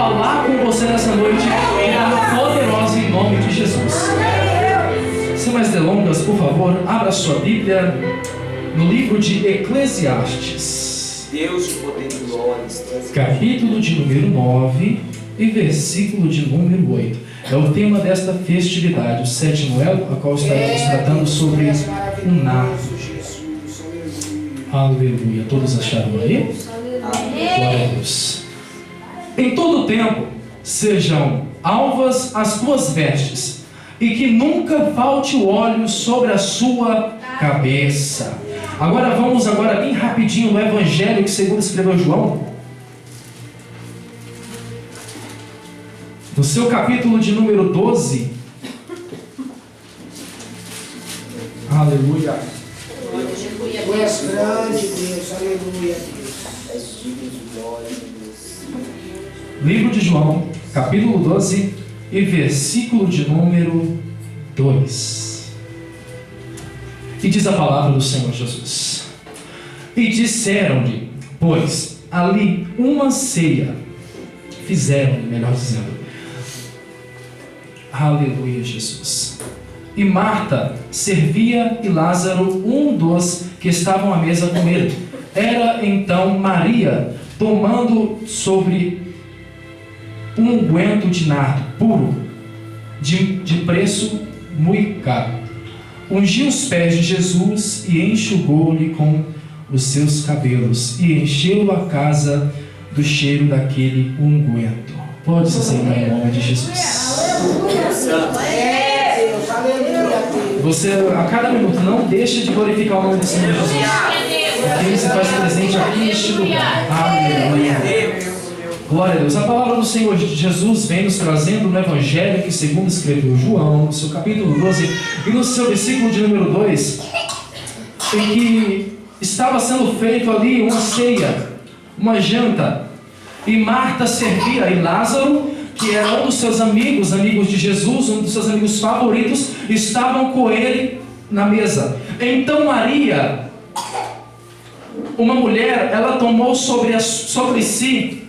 falar com você nessa noite de forma poderosa em nome de Jesus. Sem mais delongas, por favor, abra sua Bíblia no livro de Eclesiastes. Deus de poder e glória. Capítulo de número 9 e versículo de número 8. É o tema desta festividade, o sétimo elo, a qual estaremos tratando sobre um nardo. Aleluia. Todos acharam aí? Glória a Deus. Em todo tempo sejam alvas as tuas vestes, e que nunca falte o óleo sobre a sua cabeça. Agora vamos bem rapidinho no Evangelho que segundo escreveu João. No seu capítulo de número 12. Aleluia. Tu és grande, Deus, aleluia, Deus. És digno de glória, Deus. Livro de João, capítulo 12 e versículo de número 2. E diz a palavra do Senhor Jesus: E disseram-lhe, pois, ali uma ceia, fizeram, melhor dizendo, aleluia, Jesus. E Marta servia e Lázaro, um dos que estavam à mesa com ele. Era então Maria, tomando sobre um unguento de nardo puro, de preço muito caro, ungiu os pés de Jesus e enxugou-lhe com os seus cabelos, e encheu a casa do cheiro daquele unguento. Pode se sentar em nome de Jesus. Você, a cada minuto, não deixe de glorificar o nome do Senhor Jesus, porque Ele se faz presente aqui neste lugar. Aleluia. Glória a Deus. A palavra do Senhor Jesus vem nos trazendo no Evangelho que segundo escreveu João, no seu capítulo 12 e no seu versículo de número 2, em que estava sendo feito ali uma ceia, uma janta, e Marta servia, e Lázaro, que era um dos seus amigos de Jesus, um dos seus amigos favoritos, estavam com ele na mesa. Então Maria, uma mulher, ela tomou sobre si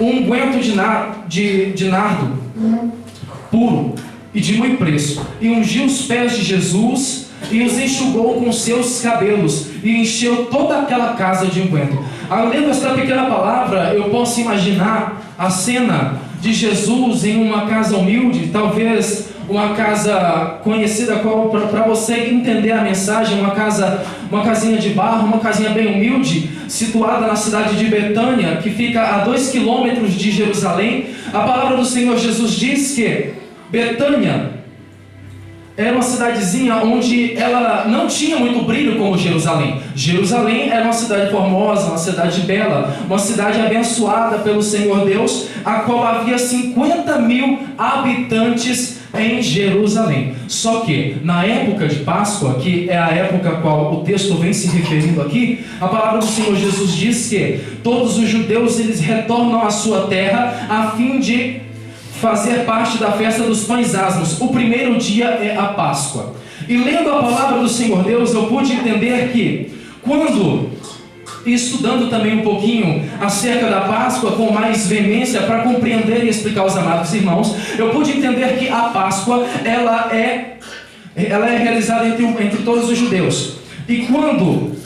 um unguento de nardo puro e de muito preço, e ungiu os pés de Jesus e os enxugou com seus cabelos, e encheu toda aquela casa de unguento. Além desta pequena palavra, eu posso imaginar a cena de Jesus em uma casa humilde, talvez uma casa conhecida para você entender a mensagem, uma casinha de barro, uma casinha bem humilde, situada na cidade de Betânia, que fica a 2 quilômetros de Jerusalém. A palavra do Senhor Jesus diz que Betânia era uma cidadezinha onde ela não tinha muito brilho como Jerusalém. Jerusalém era uma cidade formosa, uma cidade bela, uma cidade abençoada pelo Senhor Deus, a qual havia 50.000 habitantes em Jerusalém. Só que na época de Páscoa, que é a época a qual o texto vem se referindo aqui, a palavra do Senhor Jesus diz que todos os judeus eles retornam à sua terra a fim de fazer parte da festa dos pães asmos. O primeiro dia é a Páscoa. E lendo a palavra do Senhor Deus, eu pude entender que estudando também um pouquinho acerca da Páscoa com mais veemência para compreender e explicar aos amados irmãos, eu pude entender que a Páscoa ela é realizada entre todos os judeus. E quando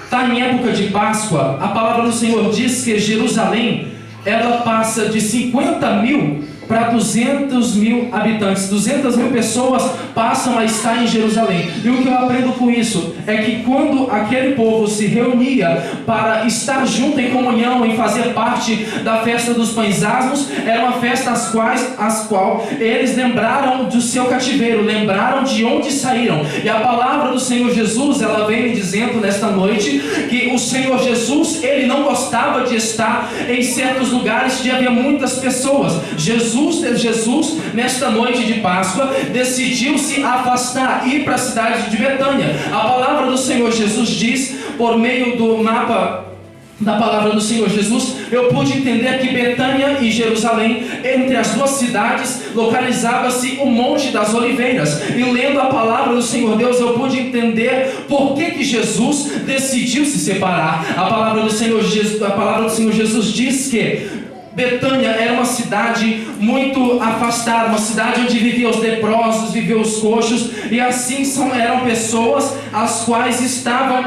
está em época de Páscoa, a palavra do Senhor diz que Jerusalém ela passa de 50.000 para 200.000 habitantes. 200.000 pessoas passam a estar em Jerusalém. E o que eu aprendo com isso é que quando aquele povo se reunia para estar junto em comunhão, em fazer parte da festa dos pães asmos, era uma festa as qual eles lembraram do seu cativeiro, lembraram de onde saíram. E a palavra do Senhor Jesus, ela vem me dizendo nesta noite que o Senhor Jesus, ele não gostava de estar em certos lugares onde havia muitas pessoas. Jesus, nesta noite de Páscoa, decidiu se afastar, ir para a cidade de Betânia. A palavra do Senhor Jesus diz, por meio do mapa da palavra do Senhor Jesus, eu pude entender que Betânia e Jerusalém, entre as duas cidades, localizava-se o Monte das Oliveiras. E lendo a palavra do Senhor Deus, eu pude entender por que Jesus decidiu se separar. A palavra do Senhor Jesus diz que Betânia era uma cidade muito afastada, uma cidade onde viviam os leprosos, viviam os coxos, e assim eram pessoas as quais estavam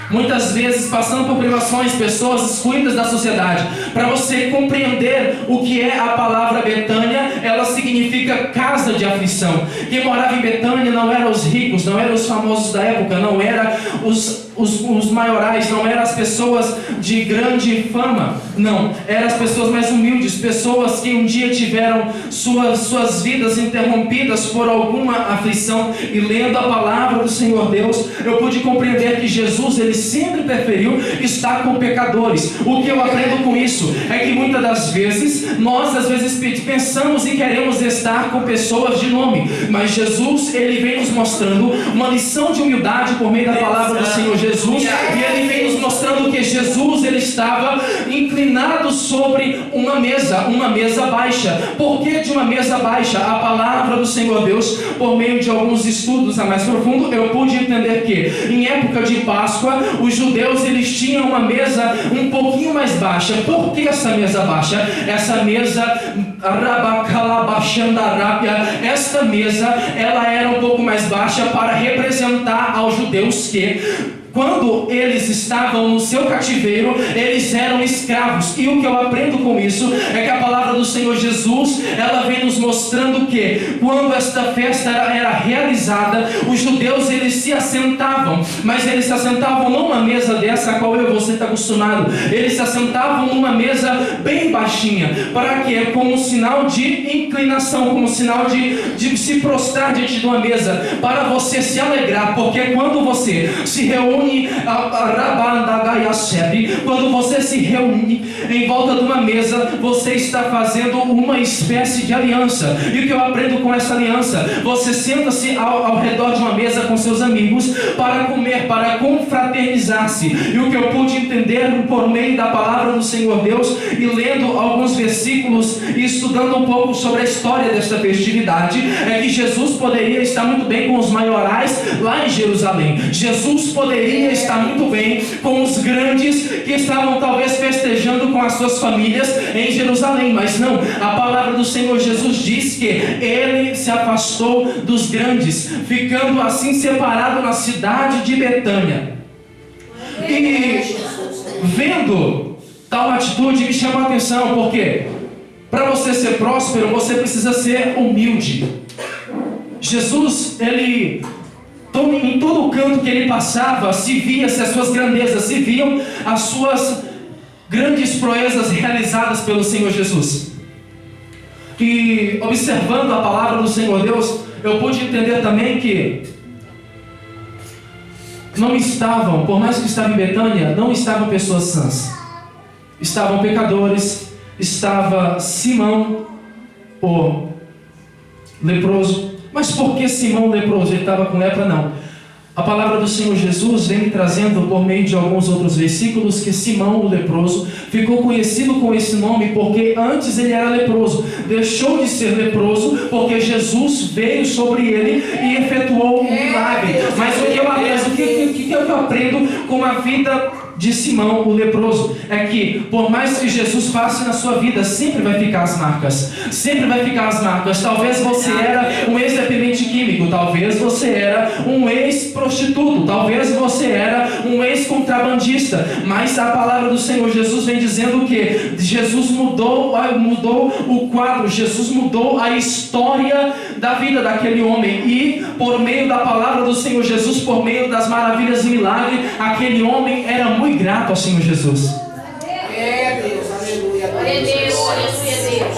muitas vezes passando por privações, pessoas excluídas da sociedade. Para você compreender o que é a palavra Betânia, ela significa casa de aflição. Quem morava em Betânia não eram os ricos, não eram os famosos da época, não eram os maiorais, não eram as pessoas de grande fama, não, eram as pessoas mais humildes, pessoas que um dia tiveram suas vidas interrompidas por alguma aflição, e lendo a palavra do Senhor Deus, eu pude compreender que Jesus, ele sempre preferiu estar com pecadores. O que eu aprendo com isso é que muitas das vezes, nós às vezes pensamos e queremos estar com pessoas de nome, mas Jesus, ele vem nos mostrando uma lição de humildade por meio da palavra do Senhor Jesus, e ele vem nos mostrando que Jesus, ele estava inclinado sobre uma mesa baixa. Por que de uma mesa baixa? A palavra do Senhor Deus, por meio de alguns estudos a mais profundo, eu pude entender que em época de Páscoa, os judeus, eles tinham uma mesa um pouquinho mais baixa. Por que essa mesa baixa? Essa mesa, esta mesa, ela era um pouco mais baixa para representar aos judeus que, quando eles estavam no seu cativeiro, eles eram escravos. E o que eu aprendo com isso é que a palavra do Senhor Jesus, ela vem nos mostrando que quando esta festa era realizada, os judeus, eles se assentavam, mas eles se assentavam numa mesa dessa a qual eu e você está acostumado. Eles se assentavam numa mesa bem baixinha. Para quê? Como um sinal de inclinação, como um sinal de se prostrar diante de uma mesa, para você se alegrar, porque quando você se reúne, quando você se reúne em volta de uma mesa, você está fazendo uma espécie de aliança. E o que eu aprendo com essa aliança? Você senta-se ao redor de uma mesa com seus amigos para comer, para confraternizar-se. E o que eu pude entender por meio da palavra do Senhor Deus, e lendo alguns versículos e estudando um pouco sobre a história desta festividade, é que Jesus poderia estar muito bem com os maiorais lá em Jerusalém. Jesus poderia estar muito bem com os grandes que estavam talvez festejando com as suas famílias em Jerusalém, mas não, a palavra do Senhor Jesus diz que ele se afastou dos grandes, ficando assim separado na cidade de Betânia. E vendo tal atitude, me chamou a atenção, porque para você ser próspero, você precisa ser humilde. Jesus, ele, em todo o canto que ele passava, se via-se as suas grandezas, se viam as suas grandes proezas realizadas pelo Senhor Jesus. E observando a palavra do Senhor Deus, eu pude entender também que não estavam, por mais que estavam em Betânia, não estavam pessoas sãs. Estavam pecadores, estava Simão, o leproso. Mas por que Simão leproso? Ele estava com lepra? Não. A palavra do Senhor Jesus vem me trazendo por meio de alguns outros versículos que Simão, o leproso, ficou conhecido com esse nome porque antes ele era leproso. Deixou de ser leproso porque Jesus veio sobre ele e efetuou um milagre. Mas o que eu aprendo com a vida de Simão, o leproso, é que por mais que Jesus faça na sua vida, sempre vai ficar as marcas. Sempre vai ficar as marcas. Talvez você era um ex-dependente químico, talvez você era um ex-prostituto, talvez você era um ex-contrabandista, mas a palavra do Senhor Jesus vem dizendo que Jesus mudou o quadro, Jesus mudou a história da vida daquele homem, e por meio da palavra do Senhor Jesus, por meio das maravilhas e milagres, aquele homem era muito grato ao Senhor Jesus. Deus, aleluia. Glória a Deus, aleluia, Deus.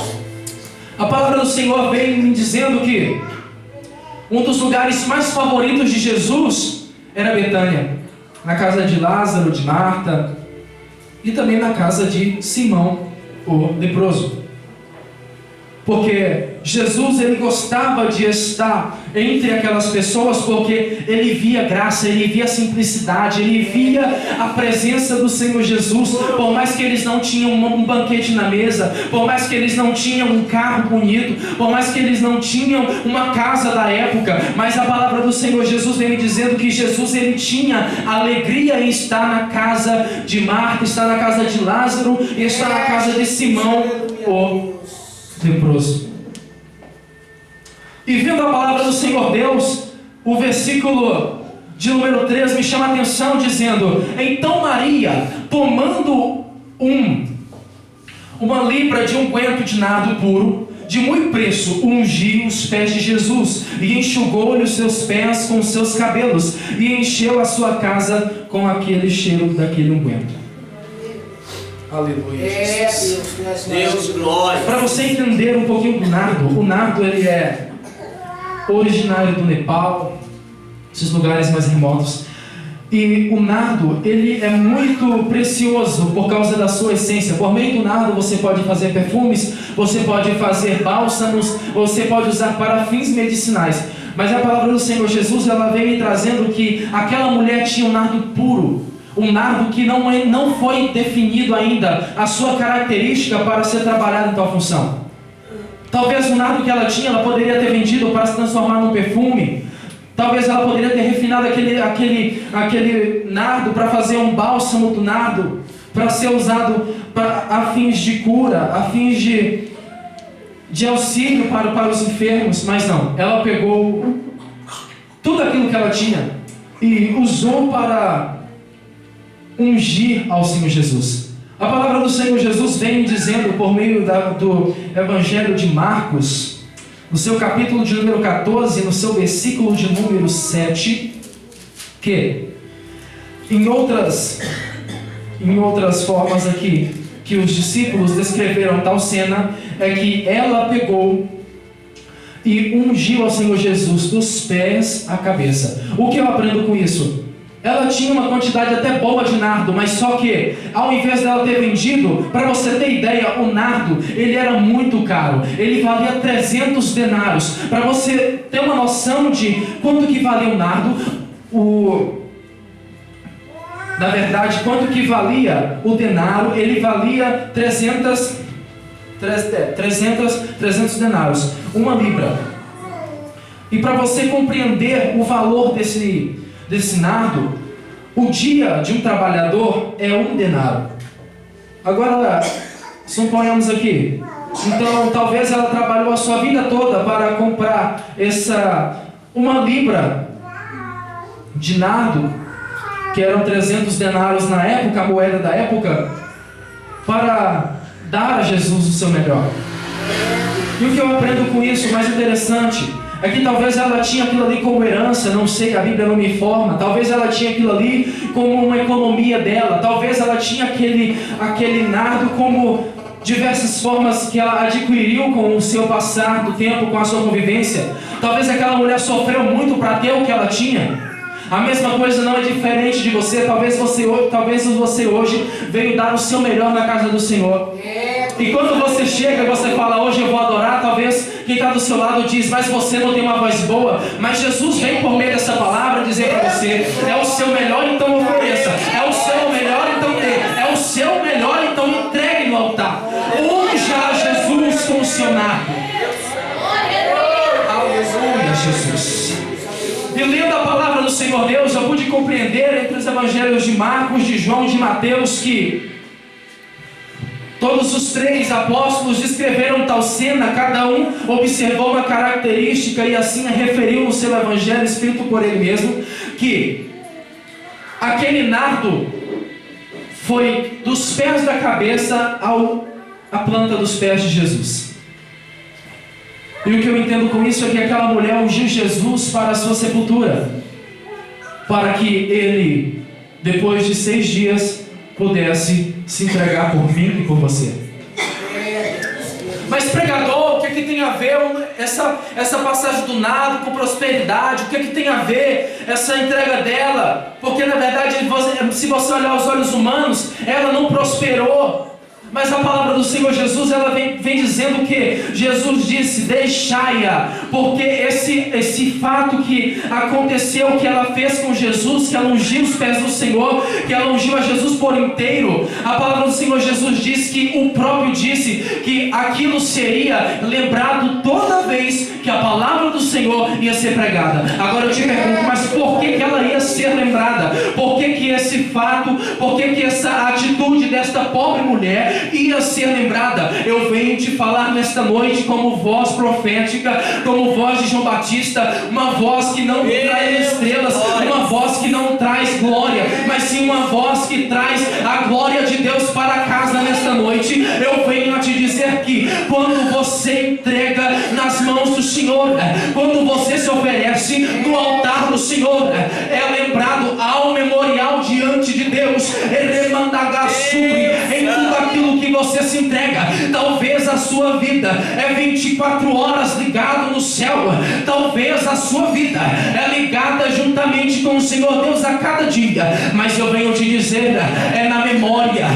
A palavra do Senhor vem me dizendo que um dos lugares mais favoritos de Jesus era Betânia, na casa de Lázaro, de Marta, e também na casa de Simão, o leproso. Porque Jesus, ele gostava de estar entre aquelas pessoas, porque ele via graça, ele via simplicidade, ele via a presença do Senhor Jesus. Por mais que eles não tinham um banquete na mesa, por mais que eles não tinham um carro bonito, por mais que eles não tinham uma casa da época, mas a palavra do Senhor Jesus vem dizendo que Jesus, ele tinha alegria em estar na casa de Marta, estar na casa de Lázaro e estar na casa de Simão, o leproso. E vendo a palavra do Senhor Deus, o versículo de número 3 me chama a atenção, dizendo: então Maria, tomando uma libra de unguento de nardo puro, de muito preço, ungiu os pés de Jesus, e enxugou-lhe os seus pés com os seus cabelos, e encheu a sua casa com aquele cheiro daquele unguento. Aleluia. Deus, glória. Para você entender um pouquinho do nardo, o nardo, ele é originário do Nepal, esses lugares mais remotos. E o nardo, ele é muito precioso por causa da sua essência. Por meio do nardo você pode fazer perfumes, você pode fazer bálsamos, você pode usar para fins medicinais. Mas a palavra do Senhor Jesus, ela vem me trazendo que aquela mulher tinha um nardo puro, um nardo que não foi definido ainda a sua característica para ser trabalhado em tal função. Talvez o nardo que ela tinha, ela poderia ter vendido para se transformar num perfume. Talvez ela poderia ter refinado aquele nardo para fazer um bálsamo do nardo, para ser usado a fins de cura, a fins de auxílio para os enfermos. Mas não, ela pegou tudo aquilo que ela tinha e usou para ungir ao Senhor Jesus. A palavra do Senhor Jesus vem dizendo por meio do Evangelho de Marcos, no seu capítulo de número 14, no seu versículo de número 7, que em outras formas aqui, que os discípulos descreveram tal cena, é que ela pegou e ungiu ao Senhor Jesus dos pés à cabeça. O que eu aprendo com isso? Ela tinha uma quantidade até boa de nardo, mas só que, ao invés dela ter vendido, para você ter ideia, o nardo, ele era muito caro. Ele valia 300 denários. Para você ter uma noção de quanto que valia o nardo, na verdade, quanto que valia o denário, ele valia 300 denários, uma libra. E para você compreender o valor desse nardo, o dia de um trabalhador é 1 denário. Agora, suponhamos aqui, então talvez ela trabalhou a sua vida toda para comprar uma libra de nardo, que eram 300 denários na época, a moeda da época, para dar a Jesus o seu melhor. E o que eu aprendo com isso, mais interessante, é que talvez ela tinha aquilo ali como herança, não sei, a Bíblia não me informa. Talvez ela tinha aquilo ali como uma economia dela. Talvez ela tinha aquele nardo como diversas formas que ela adquiriu com o seu passar do tempo, com a sua convivência. Talvez aquela mulher sofreu muito para ter o que ela tinha. A mesma coisa não é diferente de você. Talvez você hoje veio dar o seu melhor na casa do Senhor. E quando você chega e você fala, hoje eu vou adorar, talvez quem está do seu lado diz, mas você não tem uma voz boa. Mas Jesus vem por meio dessa palavra dizer para você, é o seu melhor, então ofereça. É o seu melhor, então dê. É o seu melhor, então entregue no altar. Unja a Jesus com o seu nardo. Aleluia, Jesus. E lendo a palavra do Senhor Deus, eu pude compreender entre os evangelhos de Marcos, de João e de Mateus que todos os 3 apóstolos descreveram tal cena, cada um observou uma característica e assim a referiu no seu evangelho escrito por ele mesmo, que aquele nardo foi dos pés da cabeça à planta dos pés de Jesus. E o que eu entendo com isso é que aquela mulher ungiu Jesus para a sua sepultura, para que ele, depois de 6 dias, pudesse se entregar por mim e por você. Mas pregador, o que tem a ver essa passagem do nardo com prosperidade? O que tem a ver essa entrega dela? Porque na verdade, se você olhar os olhos humanos, ela não prosperou. Mas a palavra do Senhor Jesus, ela vem vem dizendo que Jesus disse: deixai-a, porque esse fato que aconteceu, que ela fez com Jesus, que ela ungiu os pés do Senhor, que ela ungiu a Jesus por inteiro, a palavra do Senhor Jesus diz que o próprio disse que aquilo seria lembrado toda vez que a palavra do Senhor ia ser pregada. Agora eu te pergunto, mas por que ela ia ser lembrada? Por que esse fato, por que essa atitude desta pobre mulher ia ser lembrada? Eu venho te falar nesta noite como voz profética, como voz de João Batista, uma voz que não traz estrelas, uma voz que não traz glória, mas sim uma voz que traz a glória de Deus para casa nesta noite. Eu venho a te dizer que quando você entrega nas mãos do Senhor, quando você se oferece no altar do Senhor, é lembrado ao memorial diante de Deus, em tudo aquilo que você se entrega. Talvez a sua vida é 24 horas ligado no céu, talvez a sua vida é ligada juntamente com o Senhor Deus a cada dia, mas eu venho te dizer, é na memória,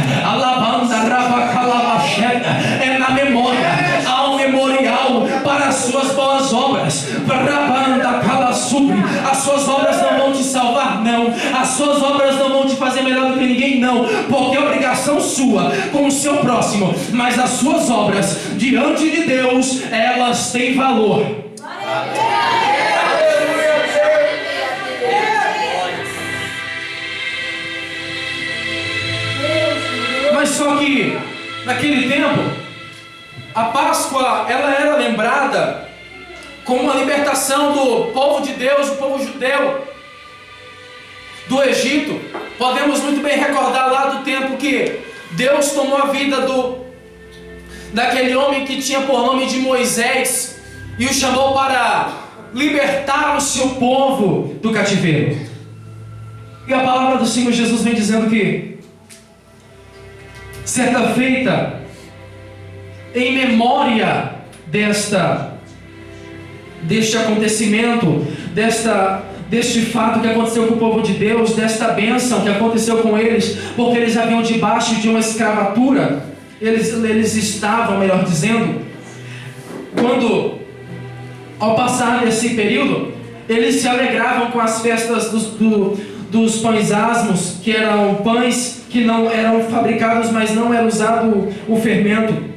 é na memória, ao memorial para as suas boas obras. As suas obras não vão te salvar, não. As suas obras não vão te fazer melhor do que ninguém, não, porque é obrigação sua com o seu próximo, mas as suas obras diante de Deus, elas têm valor. Mas só que naquele tempo a Páscoa, ela era lembrada como uma libertação do povo de Deus, o povo judeu do Egito. Podemos muito bem recordar lá do tempo que Deus tomou a vida daquele homem que tinha por nome de Moisés e o chamou para libertar o seu povo do cativeiro. E a palavra do Senhor Jesus vem dizendo que certa feita, em memória deste acontecimento, deste fato que aconteceu com o povo de Deus, desta bênção que aconteceu com eles, porque eles haviam debaixo de uma escravatura, eles estavam, melhor dizendo, quando, ao passar desse período, eles se alegravam com as festas dos pães asmos, que eram pães que não eram fabricados, mas não era usado o fermento.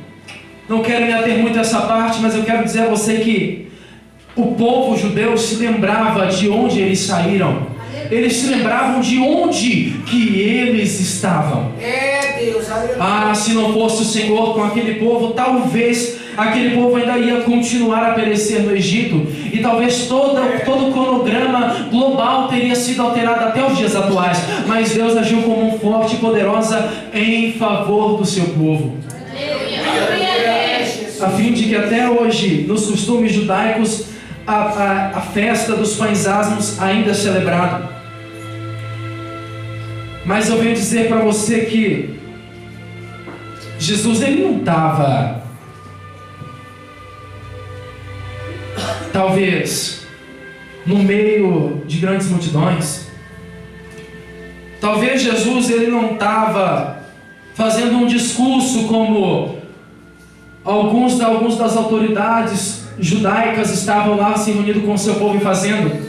Não quero me ater muito a essa parte, mas eu quero dizer a você que o povo judeu se lembrava de onde eles saíram. Eles se lembravam de onde que eles estavam. Deus, aleluia. Ah, se não fosse o Senhor com aquele povo, talvez aquele povo ainda ia continuar a perecer no Egito, e talvez todo o cronograma global teria sido alterado até os dias atuais, mas Deus agiu como um forte e poderosa em favor do seu povo, a fim de que até hoje, nos costumes judaicos, a festa dos pães asmos ainda é celebrada. Mas eu venho dizer para você que Jesus, ele não estava, talvez, no meio de grandes multidões. Talvez Jesus, ele não estava fazendo um discurso como alguns das autoridades judaicas estavam lá se reunindo com o seu povo e fazendo.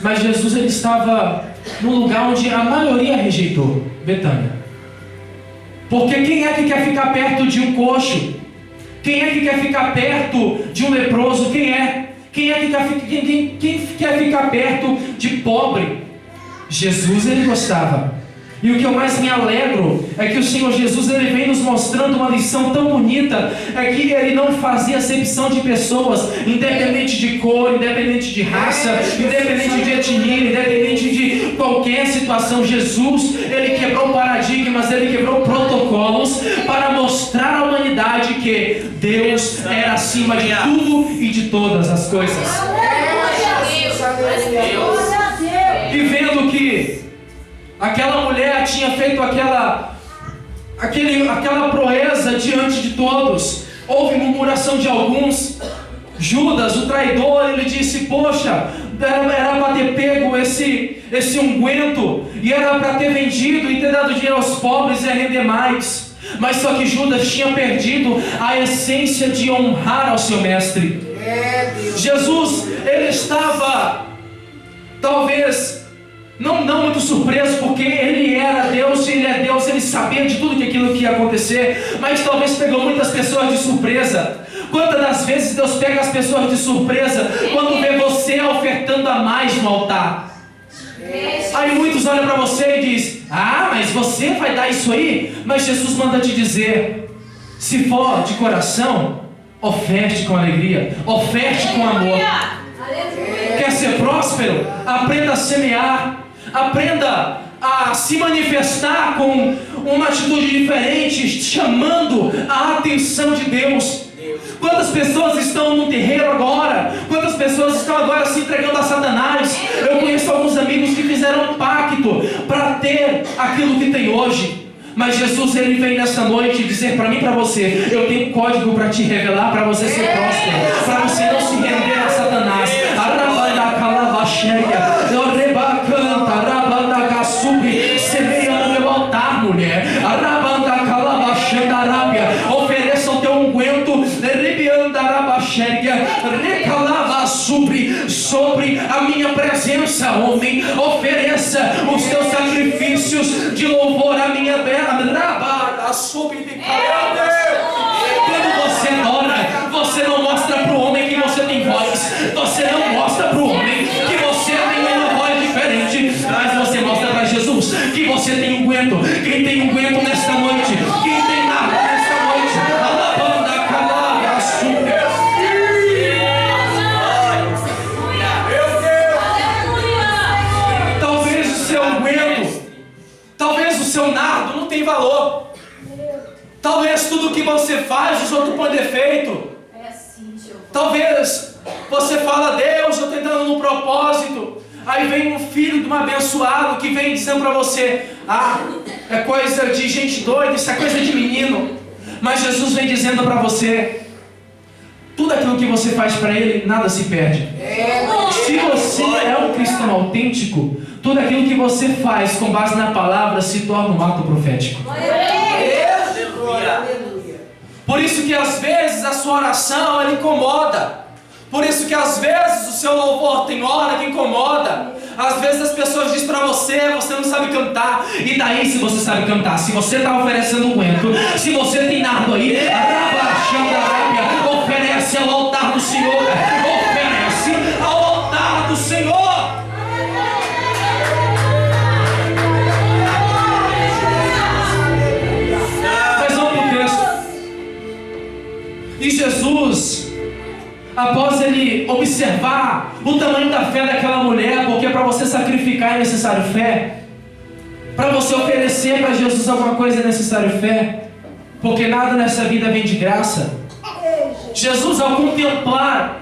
Mas Jesus, ele estava num lugar onde a maioria rejeitou, Betânia. Porque quem é que quer ficar perto de um coxo? Quem é que quer ficar perto de um leproso? Quem é? Quem quer ficar perto de pobre? Jesus, ele gostava. E o que eu mais me alegro é que o Senhor Jesus, ele vem nos mostrando uma lição tão bonita, é que ele não fazia acepção de pessoas, independente de cor, independente de raça, independente de etnia, independente de qualquer situação. Jesus, ele quebrou paradigmas, ele quebrou protocolos para mostrar à humanidade que Deus era acima de tudo e de todas as coisas. E vendo que aquela mulher tinha feito aquela proeza diante de todos, houve murmuração de alguns. Judas, o traidor, ele disse: poxa, era para ter pego esse unguento, e era para ter vendido e ter dado dinheiro aos pobres e a render mais. Mas só que Judas tinha perdido a essência de honrar ao seu mestre. Jesus, ele estava talvez não muito surpreso, porque ele era Deus, ele é Deus, ele sabia de tudo aquilo que ia acontecer, mas talvez pegou muitas pessoas de surpresa. Quantas das vezes Deus pega as pessoas de surpresa quando vê você ofertando a mais no altar? Aí muitos olham para você e dizem: ah, mas você vai dar isso aí? Mas Jesus manda te dizer: se for de coração, oferte com alegria, oferte com amor. Quer ser próspero? Aprenda a semear, aprenda a se manifestar com uma atitude diferente, chamando a atenção de Deus. Quantas pessoas estão no terreiro agora? Quantas pessoas estão agora se entregando a Satanás? Eu conheço alguns amigos que fizeram um pacto para ter aquilo que tem hoje. Mas Jesus, ele vem nesta noite dizer para mim e para você: eu tenho um código para te revelar, para você ser próspero, para você não se render a Satanás. Semeia no meu altar, mulher. Ofereça o teu unguento sobre a minha presença, homem. Ofereça os teus sacrifícios de louvor à minha bela. Quando você adora, você não mostra para o homem que você tem voz. Você não mostra para o homem que você tem uma voz diferente, mas você mostra para Jesus que você tem unguento. Quem tem unguento nesta noite? Quem tem nada nesta noite? Alabanda, calada, açúcar. Talvez o seu unguento, talvez o seu nardo não tem valor. Talvez tudo que você faz, os outros põem defeito. Talvez você fala: Deus, eu estou entrando no propósito. Aí vem um filho de um abençoado que vem dizendo para você: ah, é coisa de gente doida, isso é coisa de menino. Mas Jesus vem dizendo para você: tudo aquilo que você faz para Ele, nada se perde. Se você é um cristão autêntico, tudo aquilo que você faz com base na palavra se torna um ato profético. Por isso que às vezes a sua oração, ela incomoda. Por isso que às vezes o seu louvor tem hora que incomoda. Às vezes as pessoas dizem para você: você não sabe cantar. E daí, se você sabe cantar? Se você está oferecendo um guento, se você tem nardo aí, oferece ao altar do Senhor. Oferece ao altar do Senhor. Mas vamos para o texto. E Jesus, após ele observar o tamanho da fé daquela mulher, porque para você sacrificar é necessário fé, para você oferecer para Jesus alguma coisa é necessário fé, porque nada nessa vida vem de graça. Jesus, ao contemplar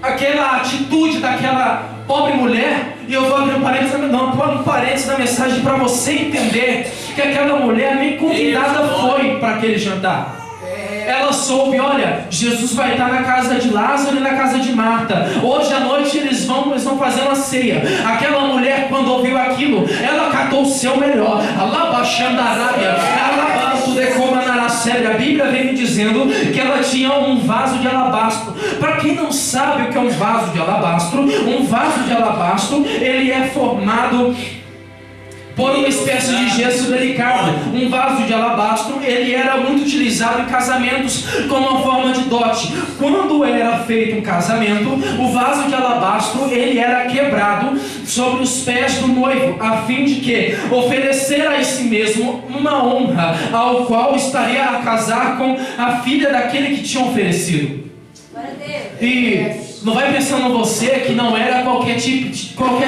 aquela atitude daquela pobre mulher, e eu vou abrir um parênteses na mensagem para você entender que aquela mulher nem convidada foi para aquele jantar. Ela soube: olha, Jesus vai estar na casa de Lázaro e na casa de Marta. Hoje à noite eles vão fazer uma ceia. Aquela mulher, quando ouviu aquilo, ela catou o seu melhor. A Bíblia vem me dizendo que ela tinha um vaso de alabastro. Para quem não sabe o que é um vaso de alabastro, ele é formado por uma espécie de gesso delicado. Um vaso de alabastro, ele era muito utilizado em casamentos como uma forma de dote. Quando era feito um casamento, o vaso de alabastro, ele era quebrado sobre os pés do noivo, a fim de que oferecer a si mesmo uma honra, ao qual estaria a casar com a filha daquele que tinha oferecido. E não vai pensando você que não era qualquer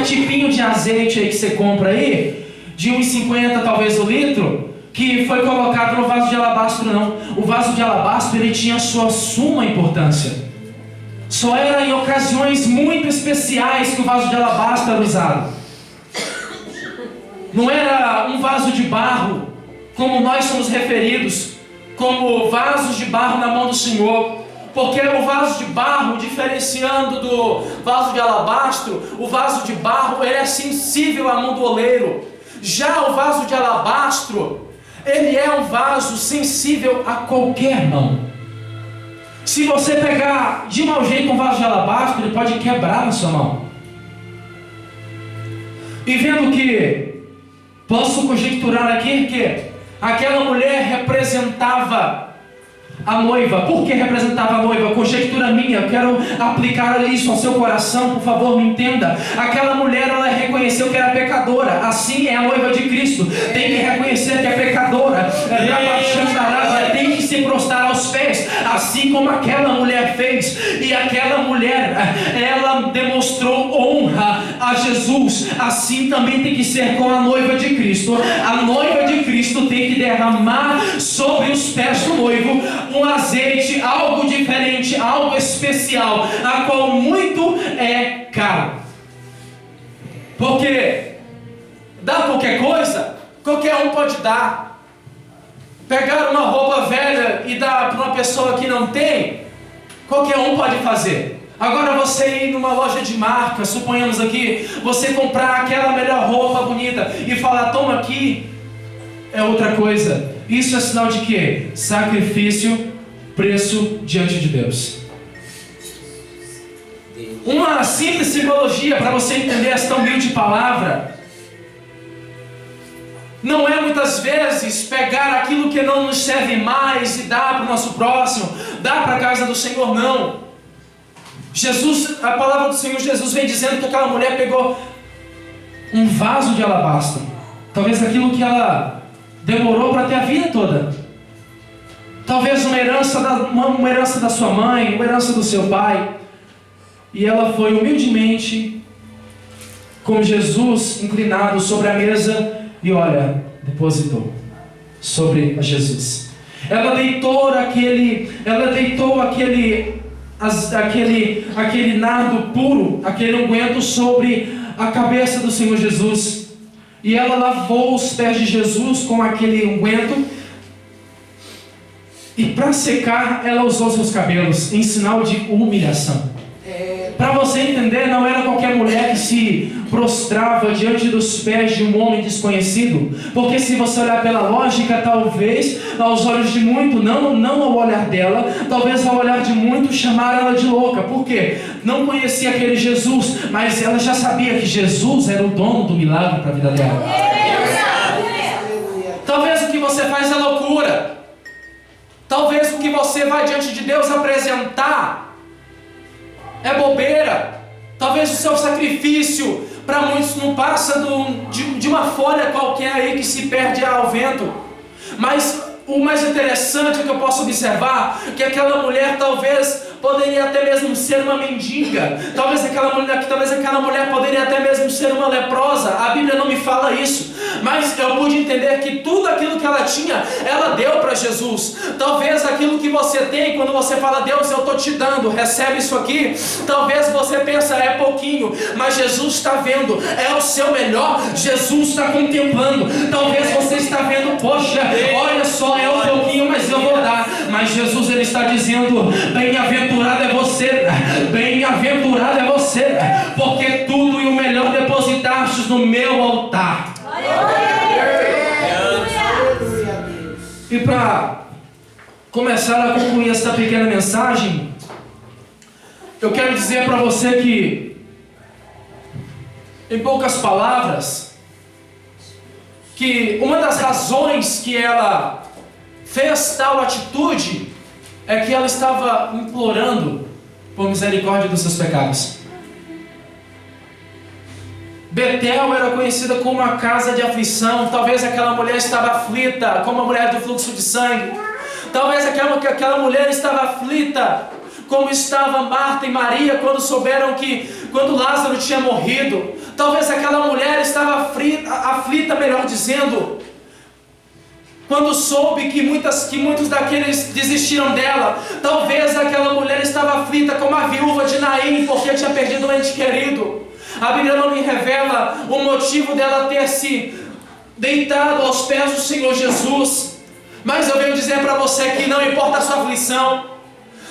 tipinho de azeite aí que você compra aí, de 1,50 talvez o litro, que foi colocado no vaso de alabastro, não. O vaso de alabastro, ele tinha sua suma importância. Só era em ocasiões muito especiais que o vaso de alabastro era usado. Não era um vaso de barro, como nós somos referidos, como vasos de barro na mão do Senhor. Porque o vaso de barro, diferenciando do vaso de alabastro, o vaso de barro, ele é sensível à mão do oleiro. Já o vaso de alabastro ele é um vaso sensível a qualquer mão. Se você pegar de mau jeito um vaso de alabastro, ele pode quebrar na sua mão. E vendo que, posso conjecturar aqui que aquela mulher representava a noiva. Por que representava a noiva? Conjectura minha, eu quero aplicar isso ao seu coração, por favor, me entenda. Aquela mulher, ela reconheceu que era pecadora. Assim é a noiva de Cristo. Tem que reconhecer que é pecadora. Tem que se prostrar aos pés, assim como aquela mulher fez. E aquela mulher, ela demonstrou honra a Jesus. Assim também tem que ser com a noiva de Cristo. A noiva de Cristo tem que derramar sobre os pés do noivo um azeite, algo diferente, algo especial, a qual muito é caro. Porque dar qualquer coisa, qualquer um pode dar. Pegar uma roupa velha e dar para uma pessoa que não tem, qualquer um pode fazer. Agora você ir numa loja de marca, suponhamos aqui, você comprar aquela melhor roupa bonita e falar, toma aqui, é outra coisa. Isso é sinal de quê? Sacrifício, preço diante de Deus. Uma simples simbologia para você entender esta humilde palavra. Não é muitas vezes pegar aquilo que não nos serve mais e dar para o nosso próximo, dar para a casa do Senhor, não. Jesus, a palavra do Senhor Jesus vem dizendo que aquela mulher pegou um vaso de alabastro, talvez aquilo que ela demorou para ter a vida toda, talvez uma herança da sua mãe, uma herança do seu pai, e ela foi humildemente com Jesus inclinado sobre a mesa e olha, depositou sobre Jesus. Ela deitou aquele nardo puro, aquele unguento sobre a cabeça do Senhor Jesus. E ela lavou os pés de Jesus com aquele unguento. E para secar, ela usou seus cabelos em sinal de humilhação. Para você entender, não era qualquer mulher que se prostrava diante dos pés de um homem desconhecido. Porque se você olhar pela lógica, talvez aos olhos de muito, não ao olhar dela, talvez ao olhar de muito chamaram ela de louca. Por quê? Não conhecia aquele Jesus, mas ela já sabia que Jesus era o dono do milagre para a vida dela. Talvez o que você faz é loucura. Talvez o que você vai diante de Deus apresentar é bobeira. Talvez o seu sacrifício para muitos não passa de uma folha qualquer aí que se perde ao vento. Mas o mais interessante que eu posso observar é que aquela mulher talvez poderia até mesmo ser uma mendiga. Talvez aquela mulher poderia até mesmo ser uma leprosa. A Bíblia não me fala isso, mas eu pude entender que tudo aquilo que ela tinha, ela deu para Jesus. Talvez aquilo que você tem, quando você fala, Deus, eu estou te dando, recebe isso aqui. Talvez você pense, é pouquinho, mas Jesus está vendo, é o seu melhor. Jesus está contemplando. Talvez você está vendo, poxa, olha só, é um pouquinho, mas eu vou dar. Mas Jesus, ele está dizendo, bem-aventurado é você, bem-aventurado é você, porque tudo e o melhor depositastes no meu altar. E para começar a concluir esta pequena mensagem, eu quero dizer para você que, em poucas palavras, que uma das razões que ela fez tal atitude é que ela estava implorando por misericórdia dos seus pecados. Betel era conhecida como uma casa de aflição. Talvez aquela mulher estava aflita, como a mulher do fluxo de sangue. Talvez aquela mulher estava aflita, como estava Marta e Maria quando souberam quando Lázaro tinha morrido. Talvez aquela mulher estava aflita, melhor dizendo, quando soube que muitos daqueles desistiram dela. Talvez aquela mulher estava aflita como a viúva de Naim, porque tinha perdido um ente querido. A Bíblia não me revela o motivo dela ter se deitado aos pés do Senhor Jesus. Mas eu venho dizer para você que não importa a sua aflição.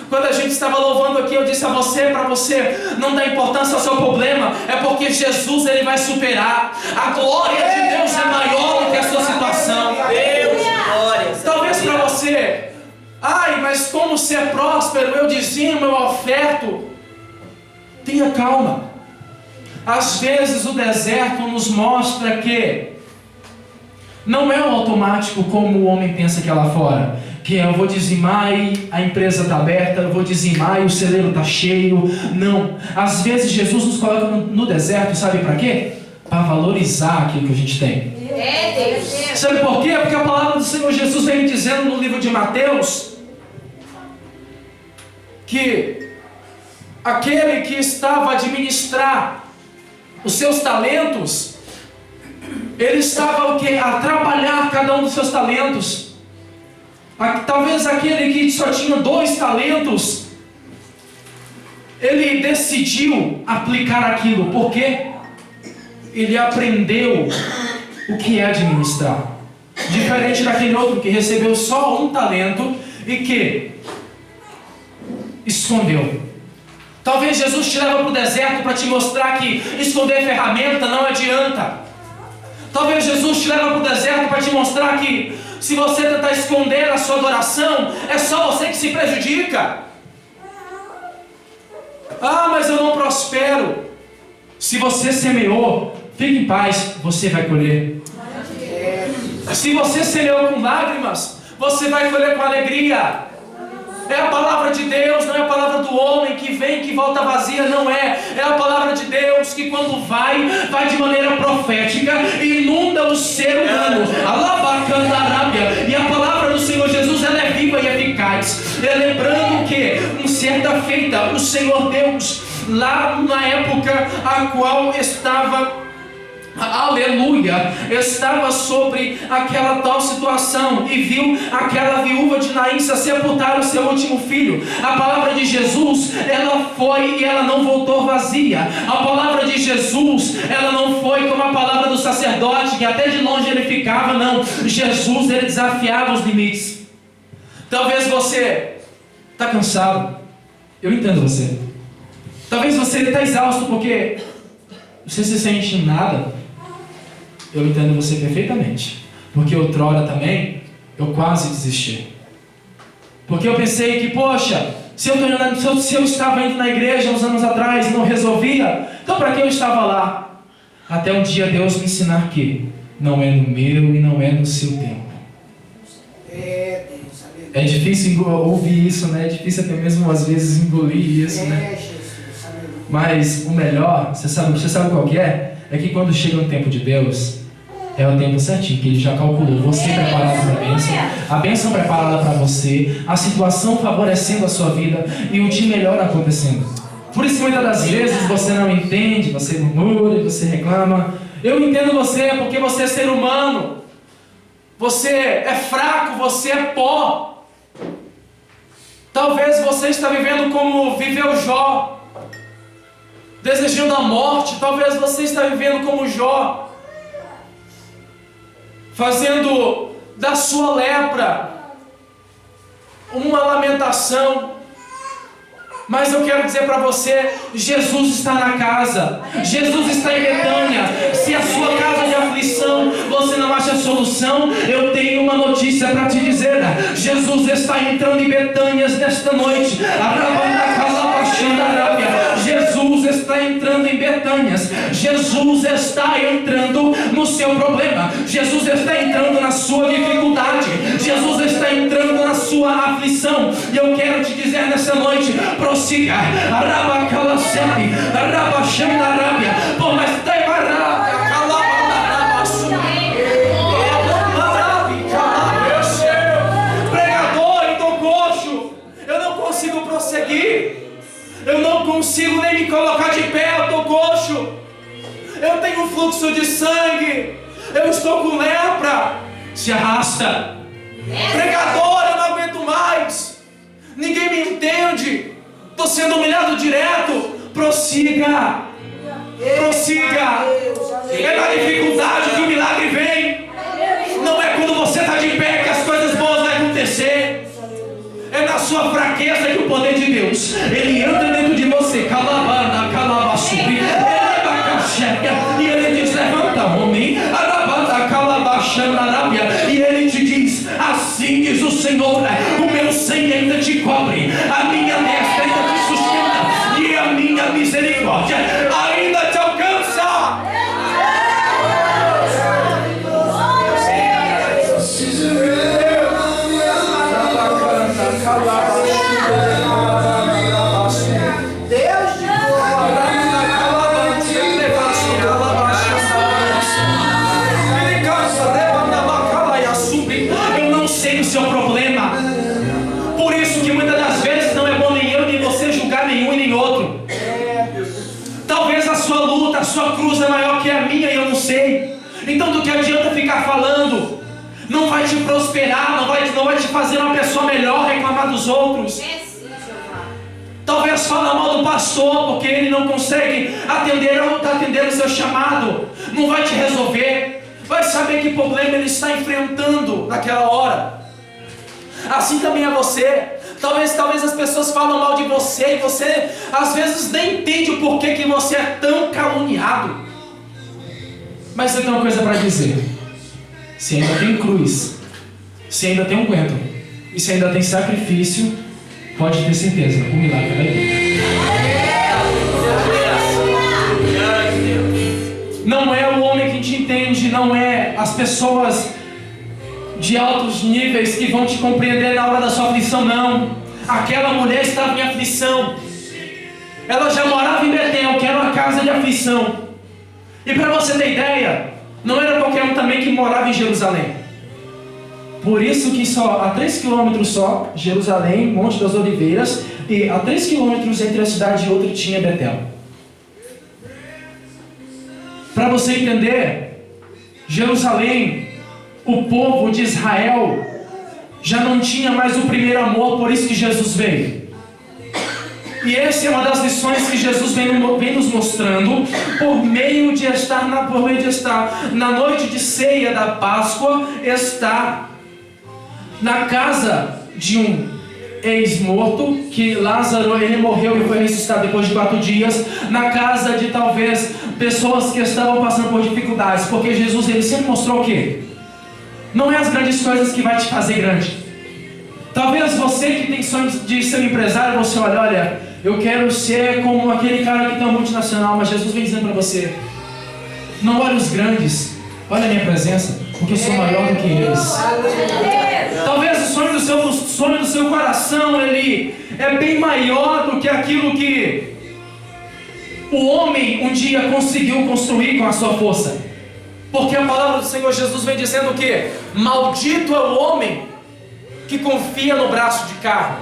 Quando a gente estava louvando aqui, eu disse a você, para você não dar importância ao seu problema, é porque Jesus, ele vai superar. A glória de Deus é maior do que a sua situação. Deus, você, ai, mas como ser próspero, eu dizimo, eu oferto. Tenha calma. Às vezes o deserto nos mostra que não é o automático como o homem pensa que é lá fora. Que eu vou dizimar e a empresa está aberta, eu vou dizimar e o celeiro está cheio. Não. Às vezes Jesus nos coloca no deserto, sabe para quê? Para valorizar aquilo que a gente tem. Sabe por quê? Porque a palavra do Senhor Jesus vem dizendo no livro de Mateus que aquele que estava a administrar os seus talentos, ele estava o quê? A trabalhar cada um dos seus talentos. Talvez aquele que só tinha 2 talentos, ele decidiu aplicar aquilo, porque ele aprendeu o que é administrar. Diferente daquele outro que recebeu só 1 talento e que escondeu. Talvez Jesus te leva para o deserto para te mostrar que esconder ferramenta não adianta. Talvez Jesus te leva para o deserto para te mostrar que se você tentar esconder a sua adoração, é só você que se prejudica. Ah, mas eu não prospero. Se você semeou, fique em paz, você vai colher. Se você semeou com lágrimas, você vai colher com alegria. É a palavra de Deus, não é a palavra do homem que vem, que volta vazia, não é. É a palavra de Deus que quando vai de maneira profética e inunda o ser humano. Alabacandarábia. E a palavra do Senhor Jesus, ela é viva e eficaz. Lembrando que, em certa feita, o Senhor Deus, lá na época a qual estava... Aleluia, estava sobre aquela tal situação e viu aquela viúva de Naim sepultar o seu último filho. A palavra de Jesus, ela foi e ela não voltou vazia. A palavra de Jesus, ela não foi como a palavra do sacerdote, que até de longe ele ficava. Não, Jesus, ele desafiava os limites. Talvez você está cansado, eu entendo você. Talvez você está exausto porque você se sente nada. Eu entendo você perfeitamente, porque outrora também eu quase desisti, porque eu pensei que, poxa, se eu estava indo na igreja uns anos atrás e não resolvia, então para que eu estava lá? Até um dia Deus me ensinar que não é no meu e não é no seu tempo. É difícil ouvir isso, né? É difícil até mesmo às vezes engolir isso, né? Mas o melhor, você sabe qual que é? É que quando chega o tempo de Deus, é o tempo certinho, que Ele já calculou. Você preparado para a bênção preparada para você, a situação favorecendo a sua vida e o de melhor acontecendo. Por isso muitas das vezes você não entende, você murmura, você reclama. Eu entendo você, porque você é ser humano. Você é fraco, você é pó. Talvez você está vivendo como viveu Jó, desejando a morte. Talvez você está vivendo como Jó, fazendo da sua lepra uma lamentação. Mas eu quero dizer para você, Jesus está na casa, Jesus está em Betânia. Se a sua casa de aflição você não acha solução, eu tenho uma notícia para te dizer. Jesus está entrando em Betânia nesta noite. Jesus está entrando em Betânia. Jesus está entrando no seu problema. Jesus está entrando na sua dificuldade. Jesus está entrando na sua aflição. E eu quero te dizer nessa noite, prossiga. Por mais pregador, eu tô coxo. Eu não consigo prosseguir. Eu não consigo nem me colocar de pé, eu estou coxo. Eu tenho fluxo de sangue. Eu estou com lepra. Se arrasta. Pregador, eu não aguento mais. Ninguém me entende. Estou sendo humilhado direto. Prossiga. Prossiga. É na dificuldade que o milagre vem. Não é quando você está de pé que as coisas boas vão acontecer. É na sua fraqueza que o poder de Deus, Ele entra dentro de você. Calabana, calabaçuri, e Ele diz, levanta, homem. E Ele te diz, assim diz o Senhor minha misericórdia ainda te alcança. Eu não sei o seu problema. Por isso que muitas das vezes não é bom nem eu nem você julgar nenhum e nem outro. Talvez a sua luta, a sua cruz é maior que a minha e eu não sei. Então do que adianta ficar falando? Não vai te prosperar, não vai te fazer uma pessoa melhor reclamar dos outros. Talvez fala mal do pastor porque ele não consegue atender o seu chamado. Não vai te resolver. Vai saber que problema ele está enfrentando naquela hora. Assim também é você. Talvez as pessoas falam mal de você e você às vezes nem entende o porquê que você é tão caluniado. Mas eu tenho uma coisa para dizer. Se ainda tem cruz, se ainda tem unguento e se ainda tem sacrifício, pode ter certeza, o milagre vai vir. Não é o homem que te entende, não é as pessoas de altos níveis que vão te compreender na hora da sua aflição, não. Aquela mulher estava em aflição. Ela já morava em Betel, que era uma casa de aflição. E para você ter ideia, não era qualquer um também que morava em Jerusalém. Por isso que só a 3 quilômetros só, Jerusalém, Monte das Oliveiras, e a 3 quilômetros entre a cidade e outra tinha Betel. Para você entender, Jerusalém, o povo de Israel, já não tinha mais o primeiro amor, por isso que Jesus veio. E essa é uma das lições que Jesus vem nos mostrando, por meio de estar na noite de ceia da Páscoa, está na casa de um ex-morto, que Lázaro, ele morreu e foi ressuscitado depois de 4 dias, na casa de talvez pessoas que estavam passando por dificuldades, porque Jesus, ele sempre mostrou o quê? Não é as grandes coisas que vai te fazer grande. Talvez você que tem sonhos de ser um empresário, você olha, eu quero ser como aquele cara que tem uma multinacional, mas Jesus vem dizendo para você, não olhe os grandes, olha a minha presença, porque eu sou maior do que eles. Talvez o sonho do seu coração, ele é bem maior do que aquilo que o homem um dia conseguiu construir com a sua força. Porque a palavra do Senhor Jesus vem dizendo que maldito é o homem que confia no braço de carne.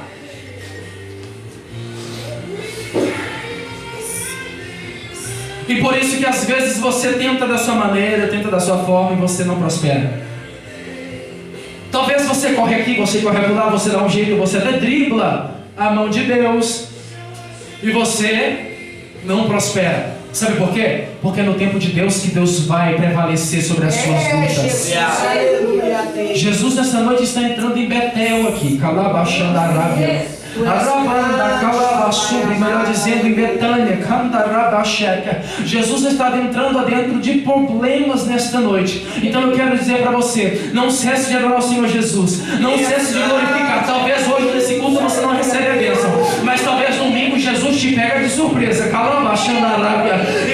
E por isso que às vezes você tenta da sua maneira, tenta da sua forma e você não prospera. Talvez você corre aqui, você corre lá, você dá um jeito, você até dribla a mão de Deus e você não prospera. Sabe por quê? Porque é no tempo de Deus que Deus vai prevalecer sobre as suas lutas. Jesus nessa noite está entrando em Betel aqui, Calabaxandarábia. Melhor dizendo, em Betânia, Jesus está entrando adentro de problemas nesta noite. Então eu quero dizer para você, não cesse de adorar o Senhor Jesus, não cesse de glorificar. Talvez hoje nesse culto você não receba a bênção, mas talvez domingo Jesus te pega de surpresa.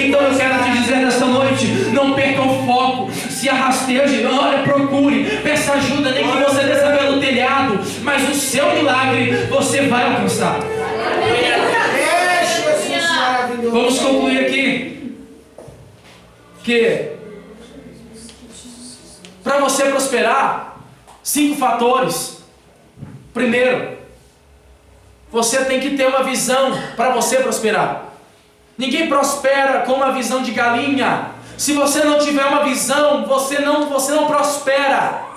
Então eu quero te dizer nesta noite, não perca o foco, se arrasteje, olha, procure, peça ajuda, nem que você desça pelo telhado, mas o seu milagre você vai alcançar. Vamos concluir aqui que para você prosperar, 5 fatores. Primeiro, você tem que ter uma visão para você prosperar. Ninguém prospera com uma visão de galinha. Se você não tiver uma visão, você não prospera.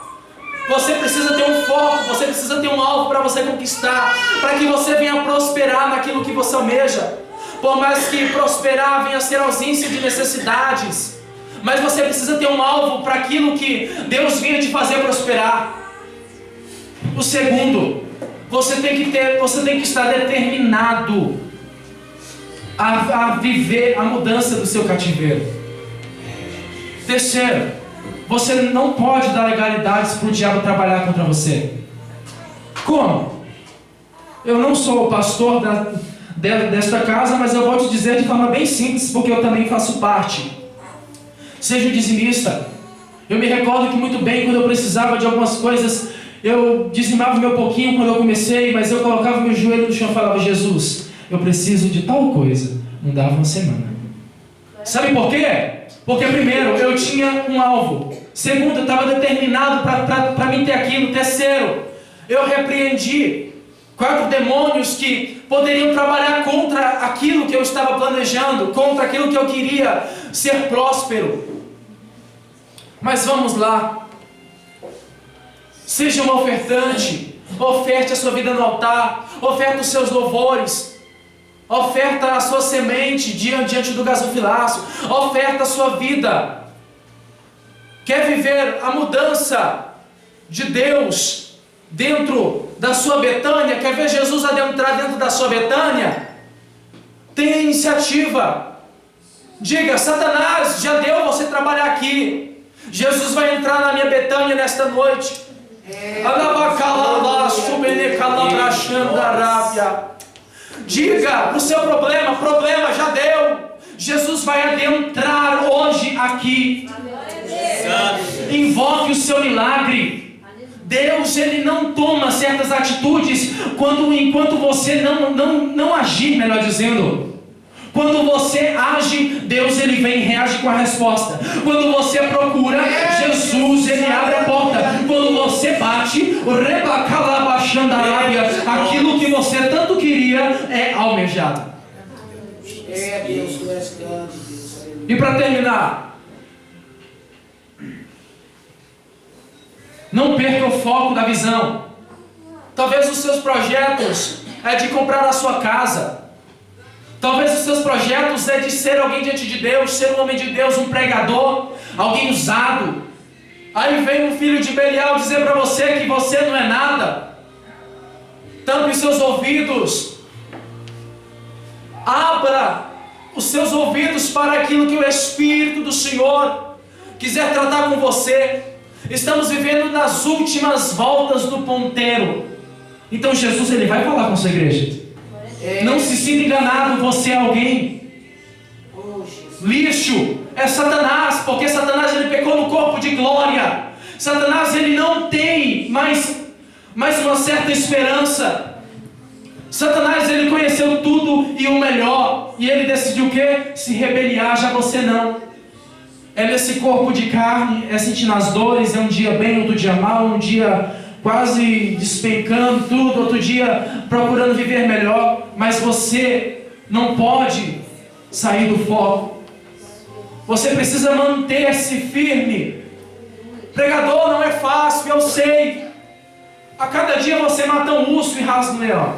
Você precisa ter um foco, você precisa ter um alvo para você conquistar, para que você venha prosperar naquilo que você almeja. Por mais que prosperar venha a ser ausência de necessidades, mas você precisa ter um alvo para aquilo que Deus venha te fazer prosperar. O segundo, você tem que estar determinado a viver a mudança do seu cativeiro. Terceiro, você não pode dar legalidades para o diabo trabalhar contra você. Como? Eu não sou o pastor desta casa, mas eu vou te dizer de forma bem simples, porque eu também faço parte. Seja um dizimista. Eu me recordo que muito bem, quando eu precisava de algumas coisas, eu dizimava o meu pouquinho quando eu comecei, mas eu colocava meu joelho no chão e falava: Jesus, eu preciso de tal coisa. Não dava uma semana. Sabe por quê? Porque primeiro, eu tinha um alvo. Segundo, eu estava determinado para mim ter aquilo. Terceiro, eu repreendi 4 demônios que poderiam trabalhar contra aquilo que eu estava planejando, contra aquilo que eu queria ser próspero. Mas vamos lá. Seja um ofertante. Oferte a sua vida no altar. Oferte os seus louvores. Oferta a sua semente diante do gasofilácio. Oferta a sua vida. Quer viver a mudança de Deus dentro da sua Betânia? Quer ver Jesus adentrar dentro da sua Betânia? Tenha iniciativa. Diga: Satanás, já deu você trabalhar aqui. Jesus vai entrar na minha Betânia nesta noite. Diga para o seu problema já deu. Jesus vai adentrar hoje aqui. Invoque o seu milagre. Deus, Ele não toma certas atitudes enquanto você não agir, melhor dizendo. Quando você age, Deus, Ele vem e reage com a resposta. Quando você procura, Jesus, Ele abre a porta. Quando você bate, aquilo que você tanto queria é almejado. Deus, tu és grande, Deus. E para terminar, não perca o foco da visão. Talvez os seus projetos é de comprar a sua casa. Talvez os seus projetos é de ser alguém diante de Deus, ser um homem de Deus, um pregador, alguém usado. Aí vem um filho de Belial dizer para você que você não é nada. Tampe os seus ouvidos. Abra os seus ouvidos para aquilo que o Espírito do Senhor quiser tratar com você. Estamos vivendo nas últimas voltas do ponteiro. Então Jesus, Ele vai falar com a sua igreja. Não se sinta enganado, você é alguém. Lixo é Satanás, porque Satanás ele pecou no corpo de glória. Satanás ele não tem mais uma certa esperança. Satanás ele conheceu tudo e o melhor, e ele decidiu o quê? Se rebeliar. Já você não. É nesse corpo de carne, é sentindo as dores, é um dia bem, outro dia mal, um dia quase despencando tudo, outro dia procurando viver melhor, mas você não pode sair do foco. Você precisa manter-se firme. Pregador, não é fácil, eu sei. A cada dia você mata um urso e rasga um leão.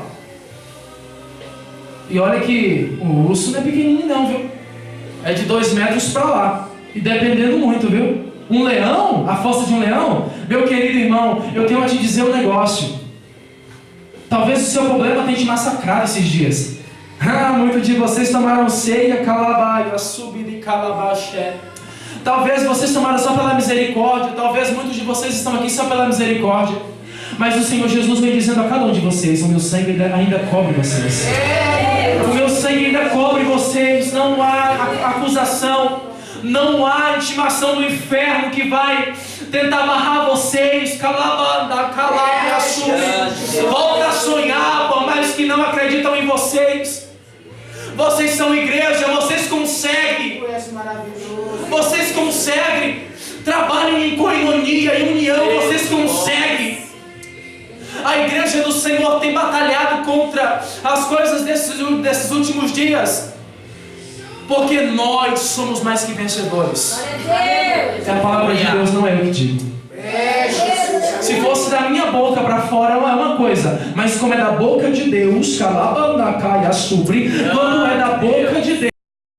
E olha que o urso não é pequenininho não, viu? É de 2 metros para lá. E dependendo muito, viu? Um leão, a força de um leão, meu querido irmão, eu tenho a te dizer um negócio. Talvez o seu problema tenha te massacrado esses dias. Muitos de vocês tomaram ceia, calabaia, subir calabaxé. Talvez vocês tomaram só pela misericórdia. Talvez muitos de vocês estão aqui só pela misericórdia. Mas o Senhor Jesus vem dizendo a cada um de vocês: o meu sangue ainda cobre vocês. O meu sangue ainda cobre vocês. Não há acusação. Não há intimação do inferno que vai tentar amarrar vocês. Volta a sonhar, por mais que não acreditam em vocês. Vocês são igreja, vocês conseguem. Vocês conseguem. Trabalhem em coinonia, em união, vocês conseguem. A igreja do Senhor tem batalhado contra as coisas desses últimos dias. Porque nós somos mais que vencedores. É a palavra de Deus, não é eu que digo. Se fosse da minha boca para fora é uma coisa, mas como é da boca de Deus, quando é da boca